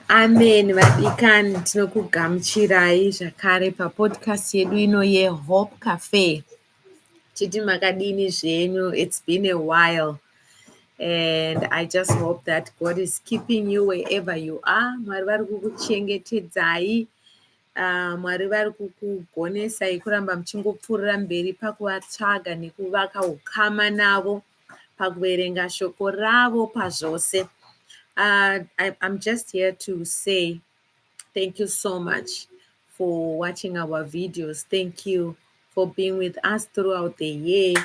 Amen vadikani, tinokugamuchirai zvakare papodcast yedu ino yeHope Cafe. Chiti makadini zvenyu? It's been a while. And I just hope that God is keeping you wherever you are. Mwari vari kukuchengetedzai. Mwari vari kukugonesai kuramba muchingopfuurira mberi pakuvatsvaga nekuvaka ukama navo, pakuverenga shoko ravo pazvose. I'm just here to say thank you so much for watching our videos. Thank you for being with us throughout the year.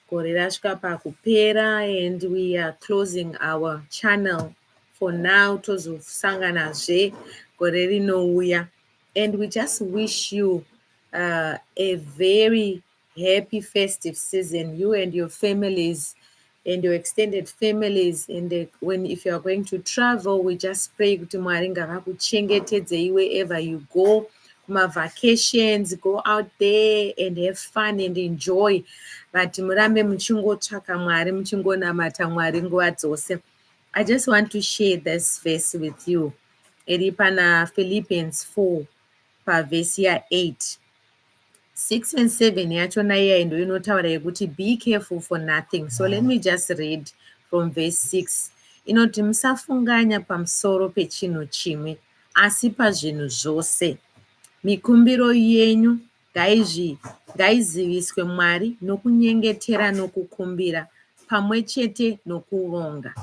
Gore rasvika pakupera, and we are closing our channel for now. Tozosanganazve gore rinouya. And we just wish you a very happy festive season, you and your families and your extended families. And if you are going to travel, we just pray kuti Mwari ngavakuchengetedzei wherever you go. Vacations, go out there and have fun and enjoy. But murambe muchingotsvaka Mwari, muchingonamata Mwari nguva dzose. I just want to share this verse with you. Iri pana Philippians 4 pavhesi ya8. 6 and 7 yachona iya ndo inotaura yekuti be careful for nothing. So let me just read from verse 6. Inoti musafunganya pamusoro pechinhu chimwe, asi pazvinhu zvose mikumbiro yenyu ngaiziviswe Mwari nokunyengetera nokukumbira pamwe chete nokuvonga.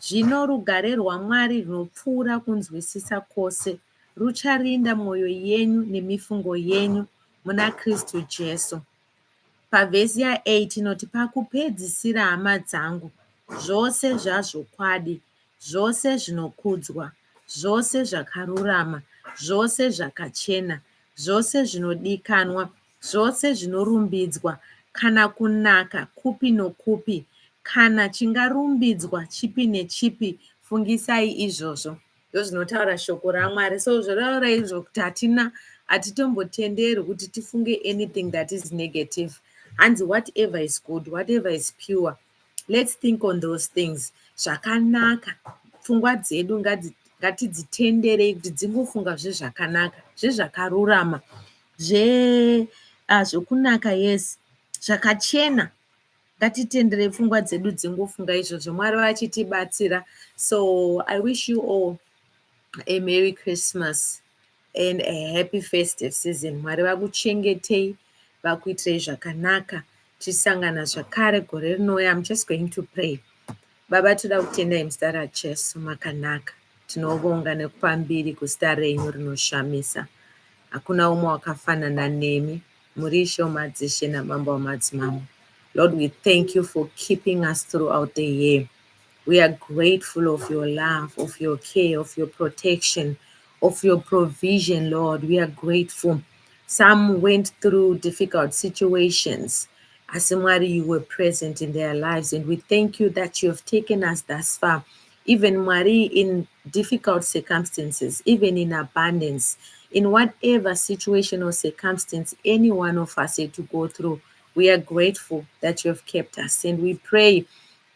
Zvino rugare rwaMwari runopfuura kunzwisisa kwose rucharinda mwoyo yenyu nemifungo yenyu muna Kristu Jesu. Pavhesi ya8 inoti pakupedzisira, hama dzangu, zvose zvazvokwadi, zvose zvinokudzwa, zvose zvakarurama, zvose zvakachena, zvose zvinodikanwa, zvose zvinorumbidzwa, kana kunaka kupi nokupi, kana chingarumbidzwa chipi nechipi, fungisai izvozvo. Ndozvinotaura shoko raMwari. So zvotaura izvo kuti hatitombotenderwi kuti tifunge anything that is negative. Hanzi whatever is good, whatever is pure, let's think on those things. Zvakanaka, pfungwa dzedu ngatidzitenderei kuti dzingofunga zvezvakanaka, zvezvakarurama, zvokunaka, yes, zvakachena. Ngatitenderei pfungwa dzedu dzingofunga izvozvo. Mwari vachitibatsira. So I wish you all a Merry Christmas and a happy festive season. Mwari vakuchengetei, vakuitirei zvakanaka. Tisangana zvakare gore rinouya. I'm just going to pray. Baba, toda kutendai muzita raJesu, makanaka. Tinovonga nekupa mbiri kuzita renyu rinoshamisa. Hakuna umwe wakafanana nemi. Muri Ishe wamadzishe namambo wamadzimambo. Lord, we thank you for keeping us throughout the year. We are grateful of your love, of your care, of your protection, of your provision, Lord. We are grateful. Some went through difficult situations. As Mwari, you were present in their lives, and we thank you that you have taken us thus far. Even Mwari, in difficult circumstances, even in abundance, in whatever situation or circumstance any one of us had to go through, we are grateful that you have kept us. And we pray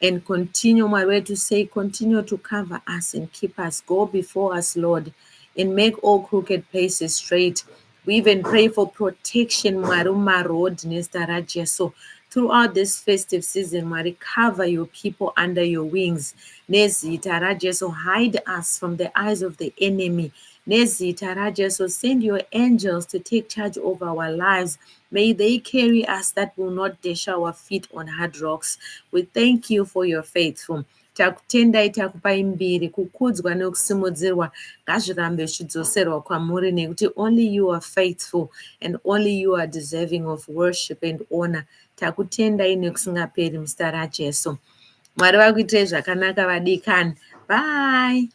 and continue, my way to say, continue to cover us and keep us. Go before us, Lord, and make all crooked places straight. We even pray for protection, Maruma Road, Nestaraja. So throughout this festive season, Mari, cover your people under your wings. Nezita Raja, so hide us from the eyes of the enemy. Nezita Raja, so send your angels to take charge of our lives. May they carry us that will not dash our feet on hard rocks. We thank you for your faithful. Takutendai, takupai mbiri, kukudzwa nekusimudzirwa ngazvirambe zvichidzoserwa kwamuri nekuti only you are faithful and only you are deserving of worship and honor. Takutendai nekusingaperi muzita raJesu. Mwari vakuitirei zvakanaka vadikani. Bye.